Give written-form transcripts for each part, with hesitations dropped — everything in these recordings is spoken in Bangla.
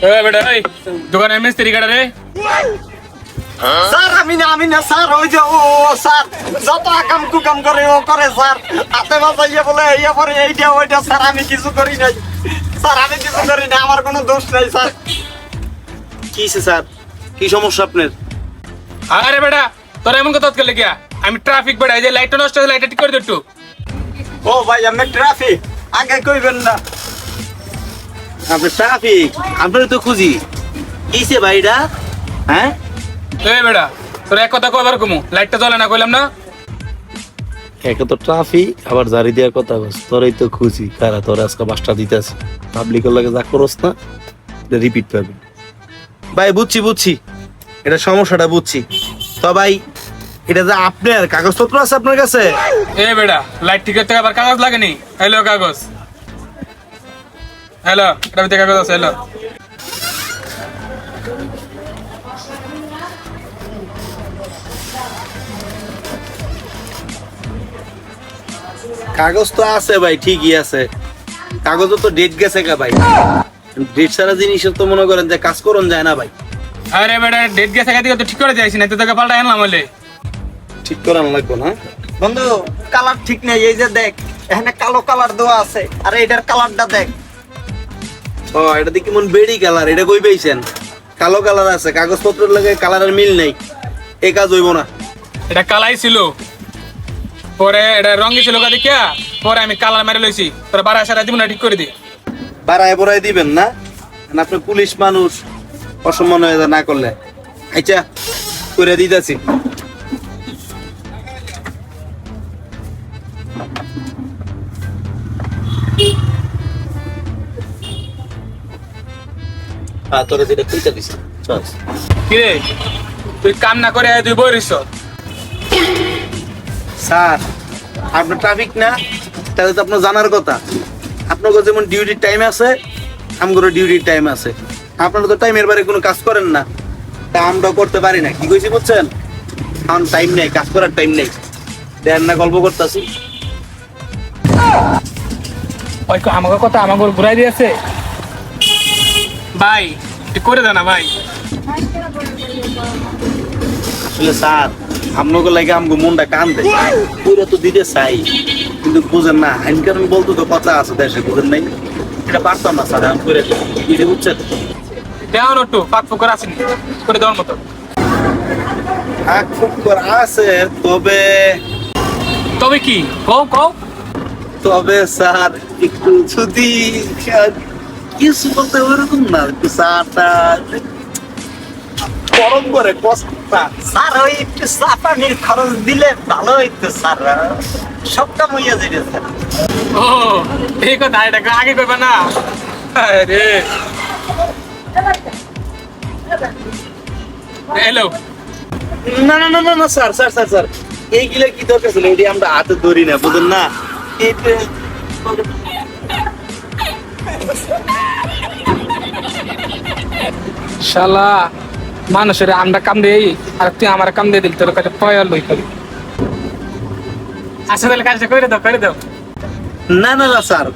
বেটা এই দোকানে মিস্ত্রি কাটা রে। স্যার আমি না স্যার ওই যে ও স্যার যত আকাম কুকাম করে ও করে স্যার হাতে বাজাইয়ে বলে ইয়ে পরে এইটা ওইটা স্যার আমি কিছু করি নাই স্যার আমি কিছু করি না আমার কোনো দোষ নাই স্যার। কিসে স্যার, কি সমস্যা আপনার? আরে বেটা তোর এমন কথা করলে গিয়া আমি ট্রাফিক বেটা এই যে লাইটটা নষ্ট হয়েছে লাইটটা ঠিক করে দে একটু। ও ভাই আমি ট্রাফিক আগে কইবেন না। আপনি ট্রাফিক, আপনার তো খুঁজি কিসে ভাইটা? হ্যাঁ এই বেটা তোর এক কথা কবার কমু লাইটটা জ্বলে না কইলাম না। একে তো ট্রাফিক আবার জারি দেওয়ার কথা বলছ, তোরই তো খুঁজি কারা তোর আজকে বাসটা দিতেছে পাবলিকের লাগে যা করস না রিপিট পাবি। ভাই বুঝছি এটা সমস্যাটা বুঝছি, তো ভাই এটা যে আপনার কাগজপত্র আছে আপনার কাছে? এ বেটা লাইট ঠিক করতে আবার কাগজ লাগেনি। হ্যালো কাগজ, হ্যালো এটা ভিতরে কাগজ আছে। হ্যালো কাগজ তো আছে ভাই, ঠিকই আছে, কাগজও তো ডেট গেছে কা ভাই। ডেট ছাড়া জিনিসের তো মনে করেন যে কাজ করন যায় না ভাই। আরে বেটা ডেট গেছে কাছে তো ঠিক করে যাইছি না তো তোকে পাল্টা আনলাম হলে। ঠিক করানো লাগবে না? বন্ধু কালার ঠিক নেই এই যে দেখ এখানে কালো কালার দেওয়া আছে আর এটার কালারটা দেখ। ও এটা দেখি মন বেড়ি কালার, এটা কই পেয়েছেন? কালো কালার আছে, কাগজপত্রের লাগে কালারের মিল নেই, এই কাজ হইব না। এটা কালাই ছিল পরে এটা রঙই ছিল কাদি কে পরে আমি কালার মেরে লইছি তোর বারা সারা দিব না ঠিক করে দি। বাড়ায় বড়াই দিবেন না, আপনি পুলিশ মানুষ, অসম্মান হয়ে না করলে। আচ্ছা করে দিতেছি। তোরা যেটা কইতা দিছে চল কি রে তুই কাম না করে তুই বই রইছ। স্যার আপনার ট্রাফিক না, তাহলে তো আপনার জানার কথা। আপনার যেমন ডিউটির টাইম আছে, আমগুলো ডিউটির টাইম আছে। আপনারা তো টাইমের বাইরে কোনো কাজ করেন না, তা আমরা করতে পারি না। কি কইছি বুঝছেন? এখন টাইম নেই, কাজ করার টাইম নেই, দেন না গল্প করতেছি। ওই আমাকে কথা আমাকে ঘুরাই দিয়েছে ভাই তুই করে দে না ভাই। আসলে স্যার আপনাকে লাগে আমগো মনটা কান্দে, পুরো তো দিতে চাই কিন্তু বুঝেন না, আইন কারণ বলতে তো কথা আছে দেশে, বুঝেন নাই? এটা পারতাম না স্যার, আমি করে দিতে, বুঝছেন? দেওয়ার একটু ফাঁক ফুকর আসেনি করে দেওয়ার মতো। আগ খুব করা আছে, তবে তবে কি কও কও। তবে স্যার একটু যদি কিছু বলতে ওরকম না, একটু চাটা গরম করে কষ্টটা। স্যার ওই একটু চা পানির খরচ দিলে ভালো হইতো স্যার, সবটা মইয়া যাবে স্যার। ও এই কথা এটা আগে কইবা না। আরে হ্যালো না না না না না স্যার স্যার স্যার স্যার এইগুলা কি দরকার ছিল? এটি আমরা হাতে ধরি না, বুঝেন না? এটা শালা মানুষের আমরা কাম দেই আর তুই আমার কাম দিয়ে দিল তোর কাছে পয়ল লই খালি। আচ্ছা তাহলে কাজটা করে দাও করে দাও। না না না স্যার,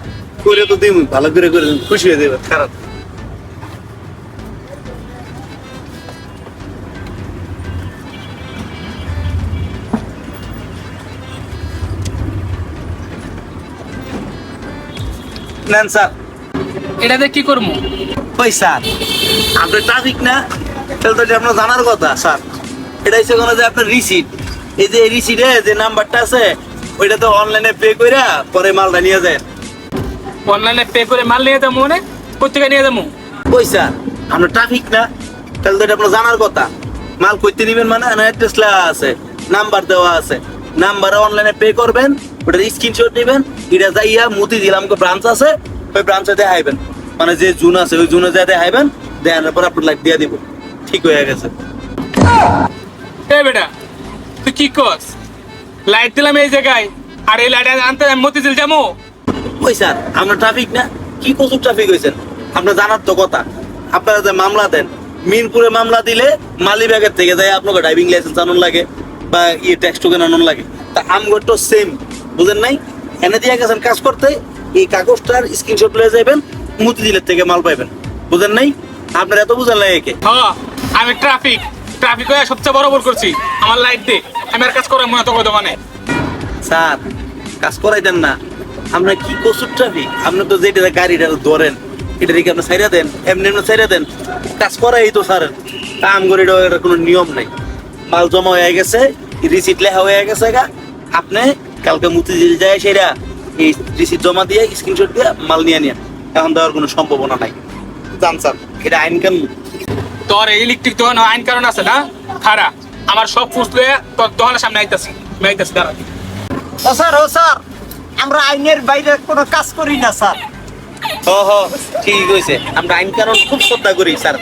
করে তো দিই, ভালো করে করে দিন, খুশি হয়ে দেবেন। খারাপ নেন স্যার। এটাতে কি করবো? ওই স্যার আপনার ট্রাফিক না, তাহলে তো এটা আপনার জানার কথা স্যার। এটা হচ্ছে কোনো যে আপনার রিসিট, এই যে রিসিটে যে নাম্বারটা আছে ওইটা তো অনলাইনে পে কইরা পরে মালটা নিয়ে যায়। অনলাইনে পে করে মাল নিয়ে যাবো মানে কোথেকে নিয়ে যাবো? ওই স্যার আপনার ট্রাফিক না, তাহলে তো এটা আপনার জানার কথা। মাল কইতে নিবেন মানে অ্যাড্রেস লেখা আছে, নাম্বার দেওয়া আছে, নাম্বারে অনলাইনে পে করবেন, ওটার স্ক্রিনশট নেবেন, এটা যাইয়া মুতি দিলাম ব্রাঞ্চ আছে, ওই ব্রাঞ্চে দেখাইবেন, মানে যে জুন আছে ওই জুনে যা দেখাইবেন, দেখানোর পর আপনার লাইট দিয়ে দিব, ঠিক হয়ে গেছে। এ বেটা তুই কি করস? লাইট দিলাম এই জায়গায় আর এই লাইট আনতে আমি মতিঝিল যাবো? ওই স্যার আপনার ট্রাফিক না, কি প্রচুর ট্রাফিক হয়েছেন, আপনার জানার তো কথা। আপনারা যে মামলা দেন, মিরপুরে মামলা দিলে মালিবাগের থেকে যায় আপনাকে ড্রাইভিং লাইসেন্স আনুন লাগে বা ট্যাক্স টোকেন আনুন লাগে, তা আমগর তো সেম, বুঝেন নাই? এনে দিয়ে গেছেন কাজ করতে, এই কাগজটার স্ক্রিনশট লয়ে যাবেন, মতিঝিলের থেকে মাল পাইবেন, বুঝেন নাই? আপনার এত বুঝান লাগে কে? হ আমি ট্রাফিক হয়ে সবচেয়ে বড় ভুল করছি। আমার লাইট দে, আমি আর কাজ করে মনে তো দোকানে। স্যার কাজ করাই দেন না, আপনার কি কসুর ট্রাফিক? আপনি তো যেটা গাড়িটা ধরেন এটা দেখে আপনি ছাইরা দেন, এমনি এমনি ছাইরা দেন, কাজ করাই তো স্যার। কাম করে এটা কোনো নিয়ম নাই। মাল জমা হয়ে গেছে, রিসিট লেখা হয়ে গেছে গা, আপনি কালকে মতিঝিল যায় সেটা এই রিসিট জমা দিয়ে স্ক্রিনশট দিয়ে মাল নিয়ে নিয়ে, এখন দেওয়ার কোনো সম্ভাবনা নাই। জান স্যার এটা আইন কানুন। তোর এই ইলেকট্রিক দোকান আইন কারণ আছে না? খারা আমার সব ফুসলে তোর দোকানের সামনে আইতাছি দাঁড়া। ও স্যার আমরা আইনের বাইরে কোনো কাজ করি না স্যার। হ ঠিক হয়েছে, আমরা আইন কানুন খুব শ্রদ্ধা করি স্যার।